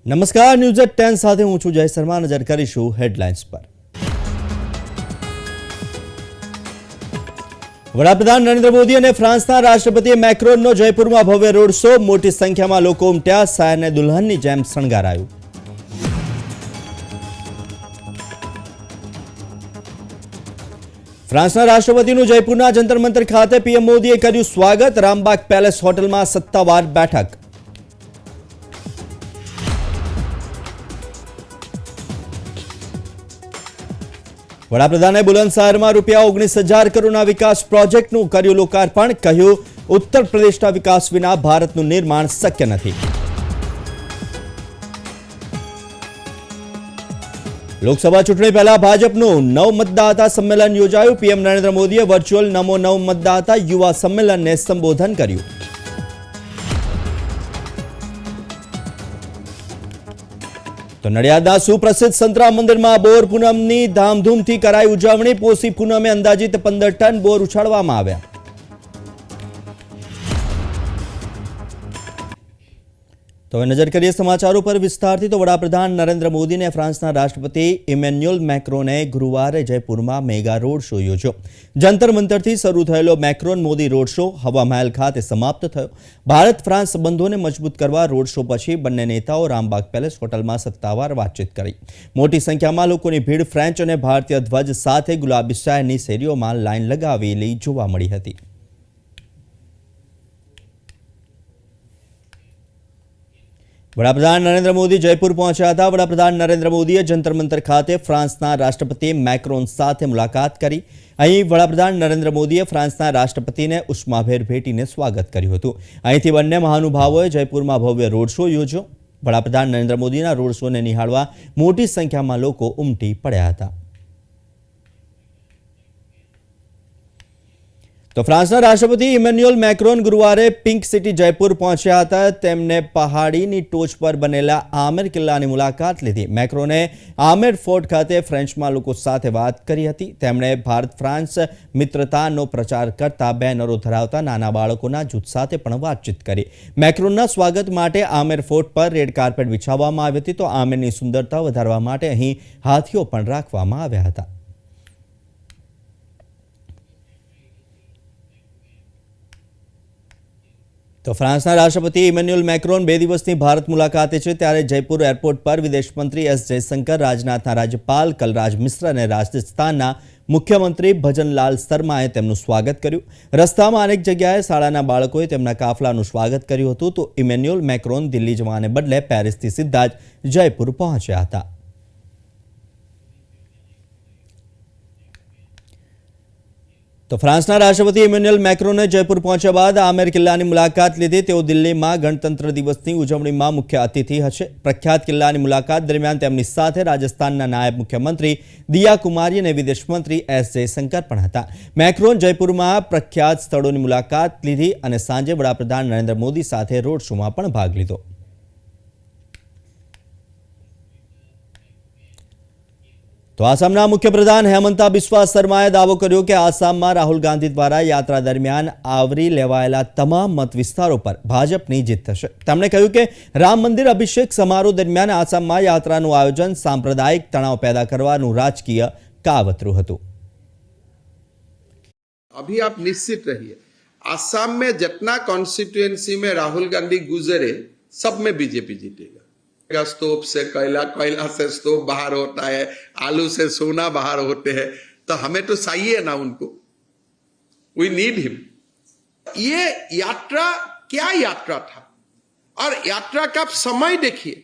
નમસ્કાર, news at 10 સાથે હું છું જય શર્મા. નજર કરીશું હેડલાઇન્સ પર. વડાપ્રધાન નરેન્દ્ર મોદી અને ફ્રાન્સના રાષ્ટ્રપતિ મેક્રોનનો જયપુરમાં ભવ્ય રોડ શો. મોટી સંખ્યામાં લોકો ઉમટ્યા. શહેરને દુલ્હનની જેમ શણગારાયું. ફ્રાન્સના રાષ્ટ્રપતિનું જયપુરના જંતર મંતર ખાતે પીએમ મોદીએ કર્યું સ્વાગત. રામબાગ પેલેસ હોટલમાં સત્તાવાર બેઠક. વડાપ્રધાને બુલંદશહરમાં ₹19,000 કરોડના વિકાસ પ્રોજેક્ટનું કર્યું લોકાર્પણ. કહ્યું, ઉત્તર પ્રદેશના વિકાસ વિના ભારતનું નિર્માણ શક્ય નથી. લોકસભા ચૂંટણી પહેલા ભાજપનું નવ મતદાતા સંમેલન યોજાયું. પીએમ નરેન્દ્ર મોદીએ વર્ચ્યુઅલ નમો નવ મતદાતા યુવા સંમેલનને સંબોધન કર્યું. તો નડિયાદના સુપ્રસિદ્ધ સંતરામ મંદિરમાં બોર પૂનમની ધામધૂમથી કરાઈ ઉજવણી. પોષી પૂનમે અંદાજિત 15 ટન બોર ઉછાળવામાં આવ્યા. તો હવે નજર કરીએ સમાચારો પર વિસ્તારથી. તો વડાપ્રધાન નરેન્દ્ર મોદી અને ફ્રાન્સના રાષ્ટ્રપતિ ઇમેન્યુઅલ મેક્રોને ગુરુવારે જયપુરમાં મેગા રોડ શો યોજ્યો. જંતર મંતરથી શરૂ થયેલો મેક્રોન મોદી રોડ શો હવા મહેલ ખાતે સમાપ્ત થયો. ભારત ફ્રાન્સ સંબંધોને મજબૂત કરવા રોડ શો પછી બંને નેતાઓ રામબાગ પેલેસ હોટલમાં સત્તાવાર વાતચીત કરી. મોટી સંખ્યામાં લોકોની ભીડ ફ્રેન્ચ અને ભારતીય ધ્વજ સાથે ગુલાબી શહેરની શેરીઓમાં લાઈન લગાવેલી જોવા મળી હતી. વડાપ્રધાન નરેન્દ્ર મોદી જયપુર પહોંચ્યા હતા. વડાપ્રધાન નરેન્દ્ર મોદીએ જંતર મંતર ખાતે ફ્રાન્સના રાષ્ટ્રપતિ મેક્રોન સાથે મુલાકાત કરી. અહીં વડાપ્રધાન નરેન્દ્ર મોદીએ ફ્રાન્સના રાષ્ટ્રપતિને ઉષ્માભેર ભેટીને સ્વાગત કર્યું હતું. અહીંથી બંને મહાનુભાવોએ જયપુરમાં ભવ્ય રોડ શો યોજ્યો. વડાપ્રધાન નરેન્દ્ર મોદીના રોડ શોને નિહાળવા મોટી સંખ્યામાં લોકો ઉમટી પડ્યા હતા. તો ફ્રાન્સના રાષ્ટ્રપતિ ઇમેન્યુઅલ મેક્રોન ગુરુવારે પિંક સિટી જયપુર પહોંચ્યા હતા. તેમને પહાડીની ટોચ પર બનેલા આમેર કિલ્લાની મુલાકાત લીધી. મેક્રોને આમેર ફોર્ટ ખાતે ફ્રેન્ચમાં લોકો સાથે વાત કરી હતી. તેમણે ભારત ફ્રાન્સ મિત્રતાનો પ્રચાર કરતા બેનરો ધરાવતા નાના બાળકોના જૂથ સાથે પણ વાતચીત કરી. મેક્રોનના સ્વાગત માટે આમેર ફોર્ટ પર રેડ કાર્પેટ બિછાવવામાં આવી હતી. તો આમેરની સુંદરતા વધારવા માટે અહીં હાથીઓ પણ રાખવામાં આવ્યા હતા. તો ફ્રાન્સના રાષ્ટ્રપતિ ઇમેન્યુઅલ મેક્રોન 2 દિવસની ભારત મુલાકાતે છે. ત્યારે જયપુર એરપોર્ટ પર વિદેશ મંત્રી એસ જયશંકર, રાજનાથના રાજ્યપાલ કલરાજ મિશ્ર અને રાજસ્થાનના મુખ્યમંત્રી ભજનલાલ શર્માએ તેમનું સ્વાગત કર્યું. રસ્તામાં અનેક જગ્યાએ શાળાના બાળકોએ તેમના કાફલાનું સ્વાગત કર્યું હતું. તો ઇમેન્યુઅલ મેક્રોન દિલ્હી જવાને બદલે પેરિસથી સીધા જ જયપુર પહોંચ્યા હતા. તો ફ્રાન્સના રાષ્ટ્રપતિ ઇમેન્યુઅલ મેક્રોને જયપુર પહોંચ્યા બાદ આમેર કિલ્લાની મુલાકાત લીધી. તેઓ દિલ્હીમાં ગણતંત્ર દિવસની ઉજવણીમાં મુખ્ય અતિથિ હશે. પ્રખ્યાત કિલ્લાની મુલાકાત દરમિયાન તેમની સાથે રાજસ્થાનના નાયબ મુખ્યમંત્રી દિયા કુમારી અને વિદેશ મંત્રી એસ જયશંકર પણ હતા. મેક્રોન જયપુરમાં પ્રખ્યાત સ્થળોની મુલાકાત લીધી અને સાંજે વડાપ્રધાન નરેન્દ્ર મોદી સાથે રોડ શોમાં પણ ભાગ લીધો. તો આસામના મુખ્યપ્રધાન હેમંતા બિસ્વા શર્માએ દાવો કર્યો કે આસામમાં રાહુલ ગાંધી દ્વારા યાત્રા દરમિયાન આવરી લેવાયેલા તમામ મત વિસ્તારો પર ભાજપની જીત થશે. તેમણે કહ્યું કે રામ મંદિર અભિષેક સમારોહ દરમિયાન આસામમાં યાત્રાનું આયોજન સાંપ્રદાયિક તણાવ पैदा કરવાનું રાજકીય કાવતરું હતું. अभी आप निश्चित रहिए, आसाम में जितना कॉन्स्टिट्यूएंसी में राहुल गांधी गुजरे सब में बीजेपी जीतेगा. स्तूप से कोयला से स्तूप बाहर होता है, आलू से सोना बाहर होते हैं, तो हमें तो चाहिए ना उनको, वी नीड हिम. ये यात्रा क्या यात्रा था और यात्रा का समय देखिए.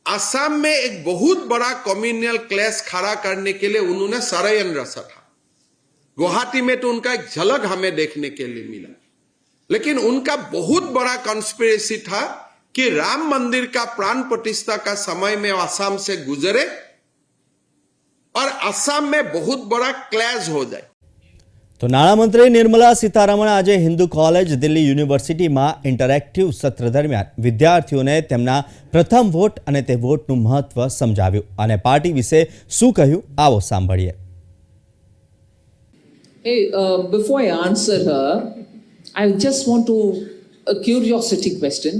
आसाम में एक बहुत बड़ा कम्युनल क्लैश खड़ा करने के लिए उन्होंने षड्यंत्र रचा था. गुवाहाटी में तो उनका एक झलक हमें देखने के लिए मिला, लेकिन उनका बहुत बड़ा कॉन्स्पिरेसी था कि राम मंदिर का प्राण प्रतिष्ठा का समय में आसाम से गुजरे और आसाम में बहुत बड़ा क्लैश हो जाए. તો નાણામંત્રી નિર્મલા સીતારમણ આજે હિન્દુ કોલેજ દિલ્હી યુનિવર્સિટીમાં ઇન્ટરેક્ટિવ સત્ર દરમિયાન વિદ્યાર્થીઓને તેમના પ્રથમ વોટ અને તે વોટનું મહત્વ સમજાવ્યું અને પાર્ટી વિશે શું કહ્યું આવો સાંભળીએ. Hey, before I answer her, I just want to a curiosity question.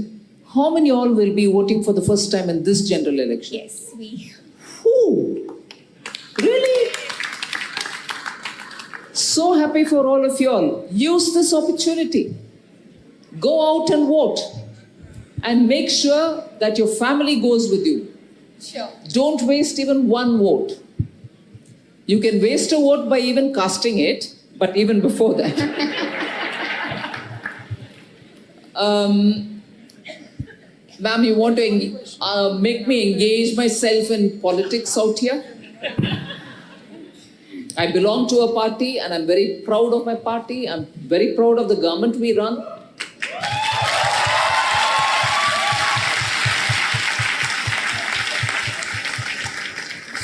How many all will be voting for the first time in this general election? Yes, we. Who? Really? So happy for all of you all. Use this opportunity. Go out and vote. And make sure that your family goes with you. Sure. Don't waste even one vote. You can waste a vote by even casting it, but even before that. Ma'am, you want to make me engage myself in politics out here? I belong to a party and I'm very proud of my party. I'm very proud of the government we run.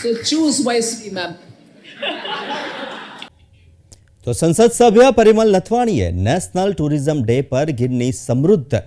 So choose wisely, ma'am. તો સંસદ સભ્ય Parimal નથવાણીએ national tourism day પર ગીરની સમૃદ્ધ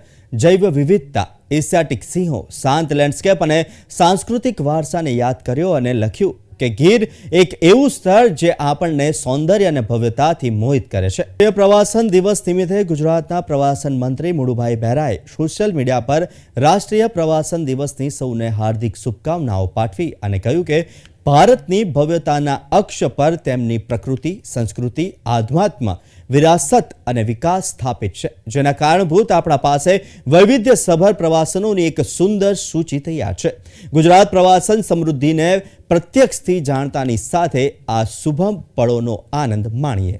જૈવ વિવિધતા, Asiatic સિંહો, શાંત લેન્ડસ્કેપ અને સાંસ્કૃતિક વારસાને યાદ કર્યો અને લખ્યું કે ગીર એક એવું સ્થળ જે આપણને સૌંદર્ય અને ભવ્યતાથી મોહિત કરે છે. પ્રવાસન દિવસ નિમિત્તે ગુજરાતના પ્રવાસન મંત્રી મુળુભાઈ બહેરાએ સોશિયલ મીડિયા પર રાષ્ટ્રીય પ્રવાસન દિવસની સૌને હાર્દિક શુભકામનાઓ પાઠવી અને કહ્યું કે ભારતની ભવ્યતાના અક્ષ પર તેમની પ્રકૃતિ, સંસ્કૃતિ, આધ્યાત્મ, વિરાસત અને વિકાસ સ્થાપિત છે, જેના કારણભૂત આપણા પાસે વૈવિધ્યસભર પ્રવાસનોની એક સુંદર સૂચિ તૈયાર છે. ગુજરાત પ્રવાસન સમૃદ્ધિને પ્રત્યક્ષથી જાણતાની સાથે આ શુભમ પળોનો આનંદ માણીએ.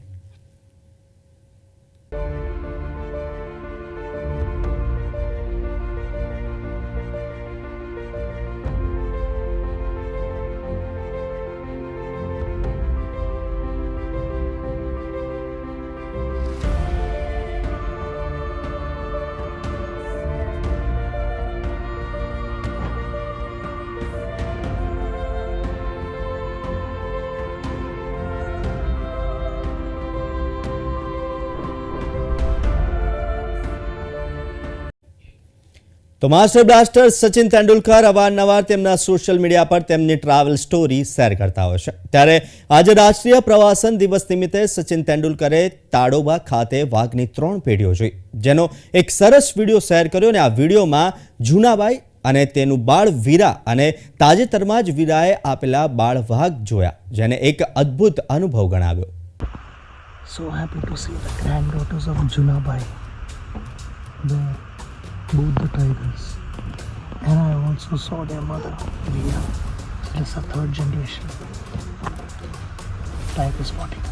તો માસ્ટર બ્લાસ્ટર સચિન તેંડુલકર અવારનવાર તેમના સોશિયલ મીડિયા પર તેમની ટ્રાવેલ સ્ટોરી શેર કરતા હોય છે. ત્યારે આજે રાષ્ટ્રીય પ્રવાસન દિવસ નિમિત્તે સચિન તેંડુલકરે તાડોબા ખાતે વાઘની 3 પેઢીઓ જોઈ, જેનો એક સરસ વિડીયો શેર કર્યો અને આ વિડીયોમાં જૂનાબાઈ અને તેનું બાળ વીરા અને તાજેતરમાં જ વીરાએ આપેલા બાળ વાઘ જોયા, જેને એક અદ્ભુત અનુભવ ગણાવ્યો. So happy to see the granddaughters of Junabai, both the tigers, and I also saw their mother Riya. It's a third generation tiger spotting.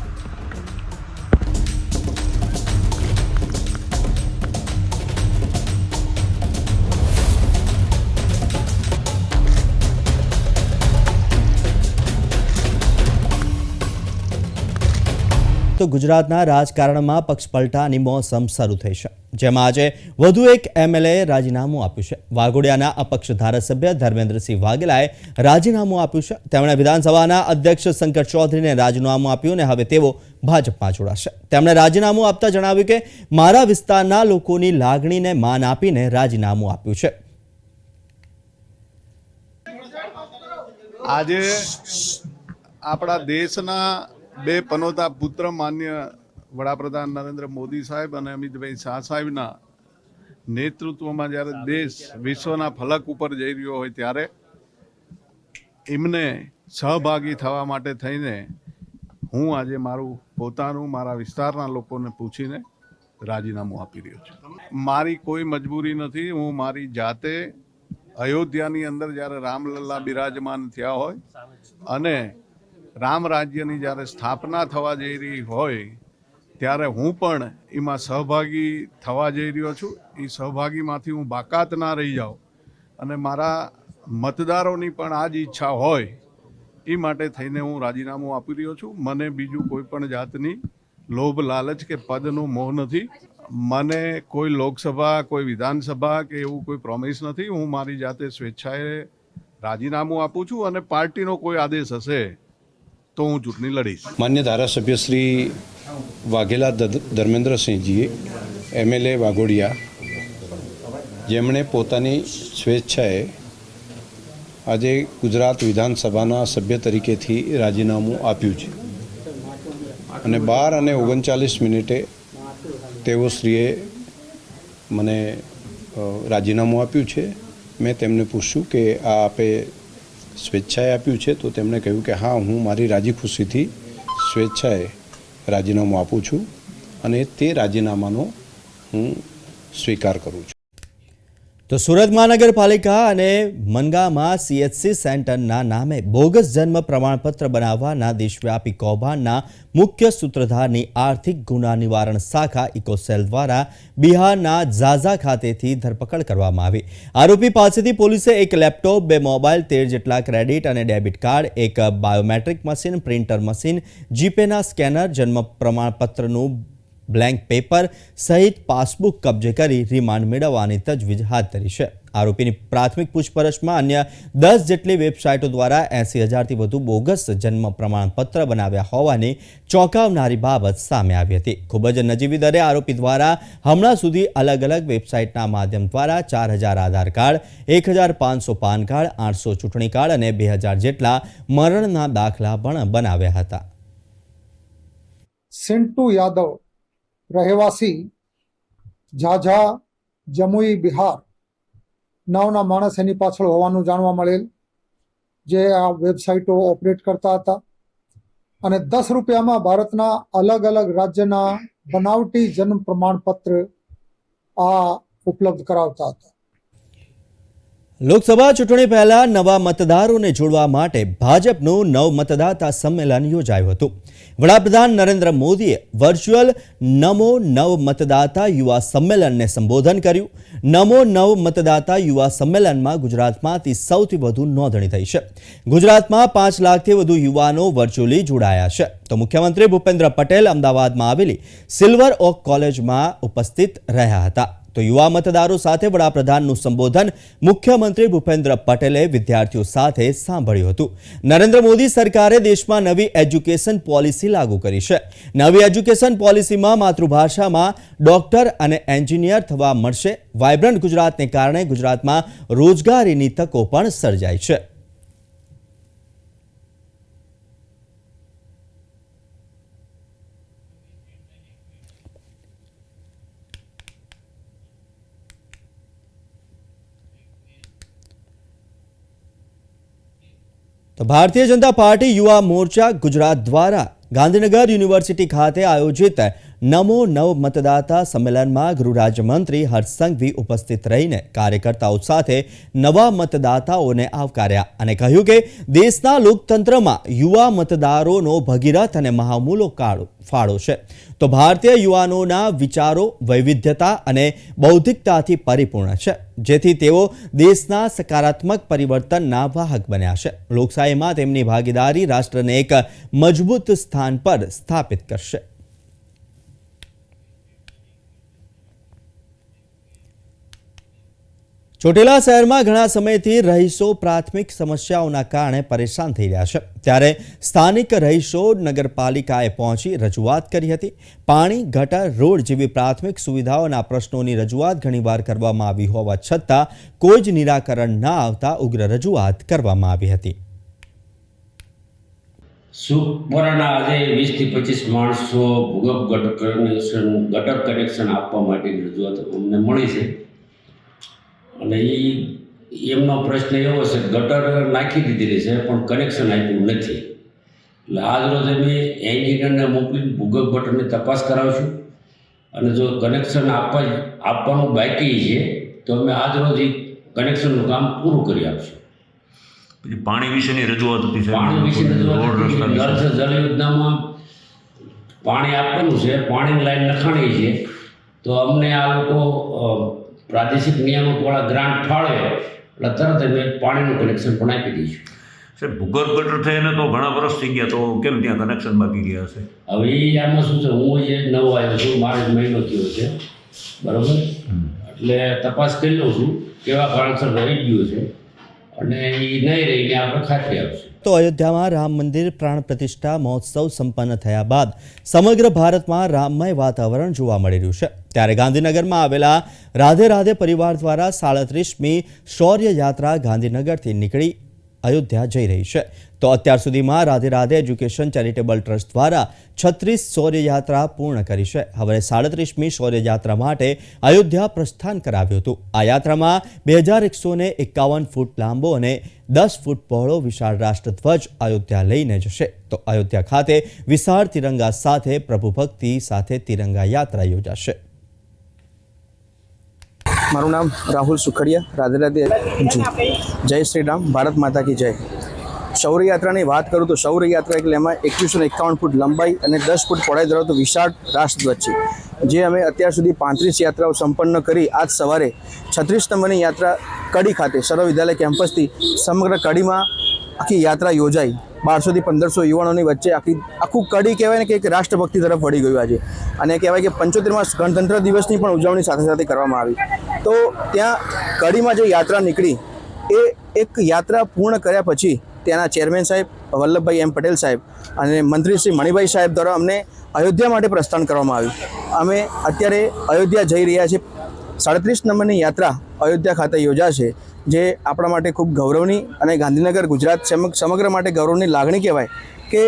તો ગુજરાતના રાજકારણમાં પક્ષપલટાની મોસમ શરૂ થઈ છે, જેમાં આજે વધુ એક એમએલએ રાજીનામું આપ્યું છે. વાઘોડિયાના અપક્ષ ધારાસભ્ય ધર્મેન્દ્રસિંહ વાઘેલાએ રાજીનામું આપ્યું છે. તેમણે વિધાનસભાના અધ્યક્ષ શંકર ચૌધરીને રાજીનામું આપ્યું અને હવે તેઓ ભાજપમાં જોડાશે. તેમણે રાજીનામું આપતા જણાવ્યું કે મારા વિસ્તારના લોકોની લાગણીને માન આપીને રાજીનામું આપ્યું છે. આજે આપણા દેશના બે પનોતા પુત્ર માન્ય વડાપ્રધાન નરેન્દ્ર મોદી સાહેબ અને અમિતભાઈ શાહ સાહેબના નેતૃત્વમાં જ્યારે દેશ વિશ્વના ફલક ઉપર જઈ રહ્યો હોય ત્યારે એમને સહભાગી થવા માટે થઈને હું આજે મારું પોતાનું મારા વિસ્તારના લોકોને પૂછીને રાજીનામું આપી રહ્યો છું. મારી કોઈ મજબૂરી નથી. હું મારી જાતે અયોધ્યાની અંદર જ્યારે રામલલ્લા બિરાજમાન થયા હોય અને રામ રાજ્યની જ્યારે સ્થાપના થવા જઈ રહી હોય ત્યારે હું પણ એમાં સહભાગી થવા જઈ રહ્યો છું. એ સહભાગીમાંથી હું બાકાત ના રહી જાઉં અને મારા મતદારોની પણ આ જ ઈચ્છા હોય એ માટે થઈને હું રાજીનામું આપી રહ્યો છું. મને બીજું કોઈ પણ જાતની લોભ લાલચ કે પદનો મોહ નથી. મને કોઈ લોકસભા, કોઈ વિધાનસભા કે એવું કોઈ પ્રોમિસ નથી. હું મારી જાતે સ્વેચ્છાએ રાજીનામું આપું છું અને પાર્ટીનો કોઈ આદેશ હશે તો હું ચૂંટણી લડીશ. માન્ય ધારાસભ્ય શ્રી વાઘેલા ધર્મેન્દ્રસિંહજીએ એમએલએ વાઘોડિયા, જેમણે પોતાની સ્વેચ્છાએ આજે ગુજરાત વિધાનસભાના સભ્ય તરીકેથી રાજીનામું આપ્યું છે અને 12 અને 39 મિનિટે તેઓ શ્રીએ મને રાજીનામું આપ્યું છે. મેં તેમને પૂછ્યું કે આ આપે સ્વેચ્છાએ આપ્યું છે, તો તેમણે કહ્યું કે હા, હું મારી રાજી ખુશીથી સ્વેચ્છાએ રાજીનામું આપું છું અને તે રાજીનામાનો હું સ્વીકાર કરું છું. તો સુરત મહાનગરપાલિકા અને મનગામાં CHC સેન્ટરના નામે બોગસ જન્મ પ્રમાણપત્ર બનાવવાના દેશવ્યાપી કૌભાંડના મુખ્ય સૂત્રધારની આર્થિક ગુના નિવારણ શાખા ઇકોસેલ દ્વારા બિહારના ઝાઝા ખાતેથી ધરપકડ કરવામાં આવી. આરોપી પાસેથી પોલીસે એક લેપટોપ, 2 મોબાઈલ, 13 જેટલા ક્રેડિટ અને ડેબિટ કાર્ડ, એક બાયોમેટ્રિક મશીન, પ્રિન્ટર મશીન, જીપેના સ્કેનર, જન્મ પ્રમાણપત્રનું બ્લેન્ક પેપર સહિત પાસબુક કબજે કરી રિમાન્ડ મેળવવાની તજવીજ હાથ ધરી છે. આરોપીની પ્રાથમિક પૂછપરછમાં અન્ય 10 જેટલી વેબસાઇટો દ્વારા 80,000થી વધુ બોગસ જન્મ પ્રમાણપત્ર બનાવ્યા હોવાની ચોંકાવનારી બાબત સામે આવી હતી. ખૂબ જ નજીવી દરે આરોપી દ્વારા હમણાં સુધી અલગ અલગ વેબસાઇટના માધ્યમ દ્વારા 4,000 આધાર કાર્ડ, 1,500 પાન કાર્ડ, 800 ચૂંટણી કાર્ડ અને 2,000 જેટલા મરણના દાખલા પણ બનાવ્યા હતા. સિન્ટુ યાદવ રહેવાસી ઝાઝા, જમુઈ, બિહાર નામના માણસ એની પાછળ હોવાનું જાણવા મળેલ, જે આ વેબસાઇટો ઓપરેટ કરતા હતા અને 10 રૂપિયામાં ભારતના અલગ અલગ રાજ્યના બનાવટી જન્મ પ્રમાણપત્ર આ ઉપલબ્ધ કરાવતા હતા. લોકસભા ચૂંટણી પહેલા નવા મતદારોને જોડવા માટે ભાજપનું નવ મતદાતા સંમેલન યોજાયું હતું. વડાપ્રધાન નરેન્દ્ર મોદીએ વર્ચ્યુઅલ નમો નવ મતદાતા યુવા સંમેલનને સંબોધન કર્યું. નમો નવ મતદાતા યુવા સંમેલનમાં ગુજરાતમાંથી સૌથી વધુ નોંધણી થઈ છે. ગુજરાતમાં 5 લાખથી વધુ યુવાનો વર્ચ્યુઅલી જોડાયા છે. તો મુખ્યમંત્રી ભૂપેન્દ્ર પટેલ અમદાવાદમાં આવેલી સિલ્વર ઓક કોલેજમાં ઉપસ્થિત રહ્યા હતા. તો યુવા મતદારો સાથે વડાપ્રધાનનું સંબોધન મુખ્યમંત્રી ભૂપેન્દ્ર પટેલે વિદ્યાર્થીઓ સાથે સાંભળ્યું હતું. નરેન્દ્ર મોદી સરકારે દેશમાં નવી એજ્યુકેશન પોલિસી લાગુ કરી છે. નવી એજ્યુકેશન પોલિસીમાં માતૃભાષામાં ડોક્ટર અને એન્જિનિયર થવા મળશે. વાયબ્રન્ટ ગુજરાતને કારણે ગુજરાતમાં રોજગારીની તકો પણ સર્જાય છે. તો ભારતીય જનતા પાર્ટી યુવા મોરચા ગુજરાત દ્વારા ગાંધીનગર યુનિવર્સિટી ખાતે આયોજિત નમો નવ મતદાતા સંમેલનમાં ગૃહ રાજ્યમંત્રી હર્ષ સંઘવી ઉપસ્થિત રહીને કાર્યકર્તાઓ સાથે નવા મતદાતાઓને આવકાર્યા અને કહ્યું કે દેશના લોકતંત્રમાં યુવા મતદારોનો ભગીરથ અને મહામૂલો ફાળો છે. તો ભારતીય યુવાનોના વિચારો વૈવિધ્યતા અને બૌદ્ધિકતાથી પરિપૂર્ણ છે, જેથી તેઓ દેશના સકારાત્મક પરિવર્તનના વાહક બન્યા છે. લોકશાહીમાં તેમની ભાગીદારી રાષ્ટ્રને એક મજબૂત સ્થાન પર સ્થાપિત કરશે. ચોટીલા શહેરમાં ઘણા સમયથી રહીશો પ્રાથમિક સમસ્યાઓના કારણે પરેશાન થઈ રહ્યા છે. ત્યારે સ્થાનિક રહીશો નગરપાલિકાએ પહોંચી રજૂઆત કરી હતી. પાણી, ગટર, રોડ જેવી પ્રાથમિક સુવિધાઓના પ્રશ્નોની રજૂઆત ઘણીવાર કરવામાં આવી હોવા છતાં કોઈ જ નિરાકરણ ન આવતા ઉગ્ર રજૂઆત કરવામાં આવી હતી. સુપરાના આજે 20 થી 25 માણસો ભૂગર્ભ ગટર કનેક્શન આપવા માટેની રજૂઆત અમને મળી છે. અને એમનો પ્રશ્ન એવો છે, ગટર નાખી દીધેલી છે પણ કનેક્શન આપ્યું નથી. એટલે આજ રોજ અમે એન્જિનિયરને મોકલીને ભૂગર્ભ ગટરની તપાસ કરાવશું અને જો કનેક્શન આપવાનું બાકી છે તો અમે આજ રોજ એ કનેક્શનનું કામ પૂરું કરી આપશું. પછી પાણી વિશેની રજૂઆત હતી. પાણી વિશેની રજૂઆત જળ યોજનામાં પાણી આપવાનું છે, પાણીની લાઈન નખાણી છે, તો અમને આ લોકો પ્રાદેશિક નિયામકવાળા ગ્રાન્ટ ફાળવે એટલે તરત અમે પાણીનું કનેક્શન પણ આપી દઈશું. સાહેબ, ભૂગર્ભ ગટર થઈને તો ઘણા વર્ષ થઈ ગયા, તો કેમ ત્યાં કનેક્શન બાકી ગયા હશે? હવે એ આમાં શું છે, હું જે નવો આવ્યો છું, મારે મહિનો થયો છે, બરાબર, એટલે તપાસ કરી લઉં છું કેવા કારણસર રહી ગયું છે અને એ નહીં રહીને આપણે ખાતરી આપશું. તો અયોધ્યામાં રામ મંદિર પ્રાણ પ્રતિષ્ઠા મહોત્સવ સંપન્ન થયા બાદ સમગ્ર ભારતમાં રામમય વાતાવરણ જોવા મળી રહ્યું છે. ત્યારે ગાંધીનગરમાં આવેલા રાધે રાધે પરિવાર દ્વારા 37મી શૌર્ય યાત્રા ગાંધીનગરથી નીકળી અયોધ્યા જઈ રહી છે. તો અત્યાર સુધીમાં Radhe Radhe education charitable trust દ્વારા 36 શૌર્યયાત્રા પૂર્ણ કરી છે. હવે 37મી શૌર્યયાત્રા માટે અયોધ્યા પ્રસ્થાન કરાવ્યું હતું. આ યાત્રામાં 2151 ફૂટ લાંબો અને 10 ફૂટ પહોળો વિશાળ રાષ્ટ્રધ્વજ અયોધ્યા લઈને જશે. તો અયોધ્યા ખાતે વિશાળ તિરંગા સાથે પ્રભુ ભક્તિ સાથે તિરંગા યાત્રા યોજાશે. મારું નામ રાહુલ સુખડિયા, રાધે રાધે જી, જય શ્રી રામ, ભારત માતા કી જય. શૌર્ય યાત્રાની વાત કરું તો શૌર્ય યાત્રા એટલે એમાં 2151 ફૂટ લંબાઈ અને 10 ફૂટ પહોળાઈ ધરાવતો વિશાળ રાષ્ટ્રધ્વજ છે, જે અમે અત્યાર સુધી 35 યાત્રાઓ સંપન્ન કરી આજ સવારે 36 નંબરની યાત્રા કડી ખાતે સર્વ વિદ્યાલય કેમ્પસથી સમગ્ર કડીમાં આખી યાત્રા યોજાઈ. 1200થી 1500 યુવાનોની વચ્ચે આખું કડી કહેવાય ને કે એક રાષ્ટ્રભક્તિ તરફ વળી ગયું આજે, અને કહેવાય કે 75માં ગણતંત્ર દિવસની પણ ઉજવણી સાથે સાથે કરવામાં આવી. તો ત્યાં કડીમાં જે યાત્રા નીકળી એ એક યાત્રા પૂર્ણ કર્યા પછી ત્યાંના ચેરમેન સાહેબ વલ્લભભાઈ એમ પટેલ સાહેબ અને મંત્રી શ્રી મણિભાઈ સાહેબ દ્વારા અમને અયોધ્યા માટે પ્રસ્થાન કરવામાં આવ્યું. અમે અત્યારે અયોધ્યા જઈ રહ્યા છીએ. 37 નંબરની યાત્રા અયોધ્યા ખાતે યોજાશે, જે આપણા માટે ખૂબ ગૌરવની અને ગાંધીનગર ગુજરાત સમગ્ર માટે ગૌરવની લાગણી કહેવાય કે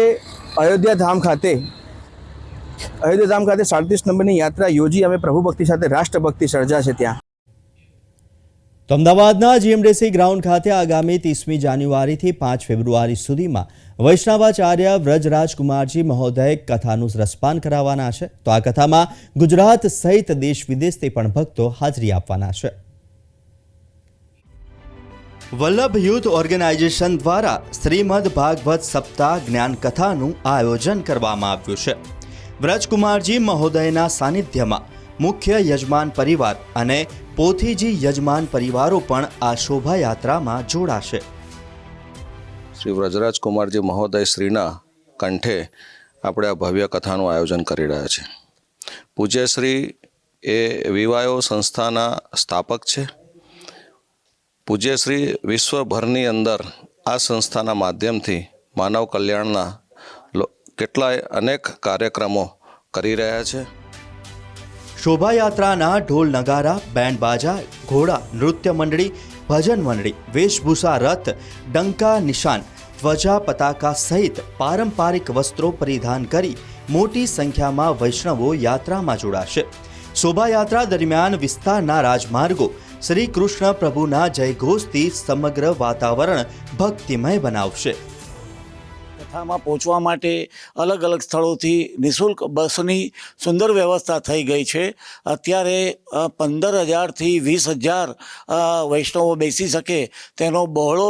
અયોધ્યા ધામ ખાતે 37 નંબરની યાત્રા યોજી અમે પ્રભુ ભક્તિ સાથે રાષ્ટ્રભક્તિ સર્જાશે. ત્યાં તો અમદાવાદના જીએમડીસી ગ્રાઉન્ડ ખાતે આગામી 30મી જાન્યુઆરીથી 5 ફેબ્રુઆરી સુધીમાં વૈષ્ણવાચાર્ય વ્રજરાજકુમારજી મહોદય કથાનું રસપાન કરાવવાના છે. તો આ કથામાં ગુજરાત સહિત દેશ વિદેશથી પણ ભક્તો હાજરી આપવાના છે. વલ્લભ યુથ ઓર્ગેનાઇઝેશન દ્વારા શ્રીમદ ભાગવત સપ્તાહ જ્ઞાન કથાનું આયોજન કરવામાં આવ્યું છે. વ્રજકુમારજી મહોદયના સાનિધ્યમાં મુખ્ય યજમાન પરિવાર અને પોથીજી યજમાન પરિવારો પણ આ શોભાયાત્રામાં જોડાશે. શ્રી વ્રજરાજ કુમારજી મહોદય શ્રીના કંઠે આપણે આ ભવ્ય કથાનું આયોજન કરી રહ્યા છીએ. પૂજ્યશ્રી એ વિવાયો સંસ્થાના સ્થાપક છે. પૂજ્યશ્રી વિશ્વભરની અંદર આ સંસ્થાના માધ્યમથી માનવ કલ્યાણના કેટલાય અનેક કાર્યક્રમો કરી રહ્યા છે. શોભાયાત્રાના ઢોલ નગારા, બેન્ડ બાજા, ઘોડા, નૃત્ય મંડળી, ભજન મંડળી, વેશભૂષા રથ, ડંકા નિશાન, ધ્વજા પતાકા સહિત પારંપરિક વસ્ત્રો પરિધાન કરી મોટી સંખ્યામાં વૈષ્ણવો યાત્રામાં જોડાશે. શોભાયાત્રા દરમિયાન વિસ્તારના રાજમાર્ગો શ્રી કૃષ્ણ પ્રભુના જયઘોષથી સમગ્ર વાતાવરણ ભક્તિમય બનાવશે. કથામાં પહોંચવા માટે અલગ અલગ સ્થળોથી નિઃશુલ્ક બસની સુંદર વ્યવસ્થા થઈ ગઈ છે. અત્યારે 15,000થી 20,000 વૈષ્ણવો બેસી શકે તેનો બહોળો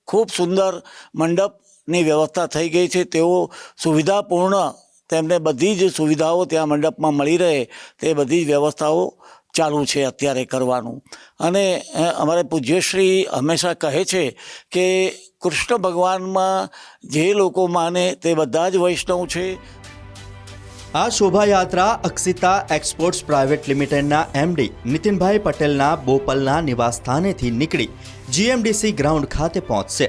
ખૂબ સુંદર મંડપની વ્યવસ્થા થઈ ગઈ છે. તેઓ સુવિધાપૂર્ણ, તેમને બધી જ સુવિધાઓ ત્યાં મંડપમાં મળી રહે તે બધી જ વ્યવસ્થાઓ ચાલુ છે અત્યારે કરવાનું. અને અમારે પૂજ્યશ્રી હંમેશા કહે છે કે કૃષ્ણ ભગવાનમાં જે લોકો માને તે બધા જ વૈષ્ણવ છે. આ શોભાયાત્રા અક્ષિતા એક્સપોર્ટ્સ પ્રાઇવેટ લિમિટેડના એમડી નીતિનભાઈ પટેલના બોપલના નિવાસસ્થાનેથી નીકળી જીએમડીસી ગ્રાઉન્ડ ખાતે પહોંચશે.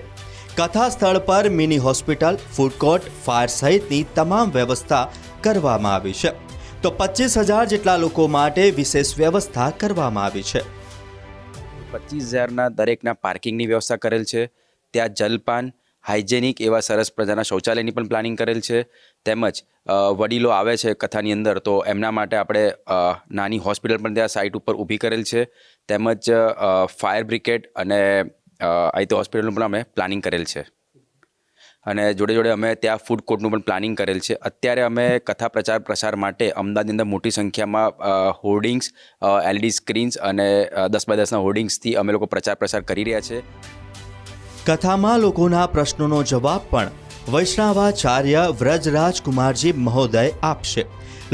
કથા સ્થળ પર mini hospital, food court, fire સહિતની તમામ વ્યવસ્થા કરવામાં આવી છે. તો 25,000 જેટલા લોકો માટે વિશેષ વ્યવસ્થા કરવામાં આવી છે. 25,000ના દરેકના પાર્કિંગની વ્યવસ્થા કરેલ છે. ત્યાં જલપાન, હાઇજેનિક એવા સરસ પ્રજાના શૌચાલયની પણ પ્લાનિંગ કરેલ છે. તેમજ વડીલો આવે છે કથાની અંદર તો એમના માટે આપણે નાની હોસ્પિટલ પણ ત્યાં સાઇટ ઉપર ઊભી કરેલ છે. તેમજ ફાયર બ્રિગેડ અને આઈ હોસ્પિટલનું પણ અમે પ્લાનિંગ કરેલ છે. અને જોડે જોડે અમે ત્યાં ફૂડ કોર્ટનું પણ પ્લાનિંગ કરેલ છે. અત્યારે અમે કથા પ્રચાર પ્રસાર માટે અમદાવાદની અંદર મોટી સંખ્યામાં હોર્ડિંગ્સ, એલઈડી સ્ક્રીન્સ અને 10x10ના હોર્ડિંગ્સથી અમે લોકો પ્રચાર પ્રસાર કરી રહ્યા છે. કથામાં લોકોના પ્રશ્નોનો જવાબ પણ વૈષ્ણવાચાર્ય વ્રજરાજકુમારજી મહોદય આપશે.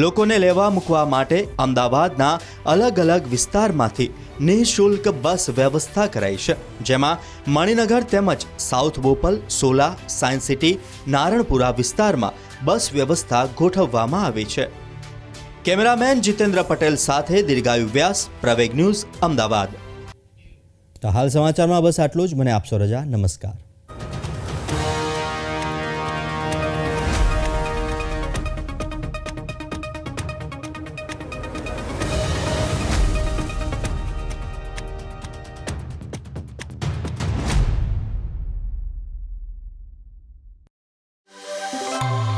લોકોને લેવા મૂકવા માટે અમદાવાદના અલગ અલગ વિસ્તારમાંથી નિઃશુલ્ક બસ વ્યવસ્થા કરાઈ છે, જેમાં મણિનગર તેમજ south Bopal, Sola, science city, Naranpura વિસ્તારમાં બસ વ્યવસ્થા ગોઠવવામાં આવી છે. કેમેરામેન જીતેન્દ્ર પટેલ સાથે દીર્ઘાયુ વ્યાસ, પ્રવેગ ન્યૂઝ, અમદાવાદ. તો હાલ સમાચારમાં બસ આટલું જ. મને આપશો રજા. નમસ્કાર. છે.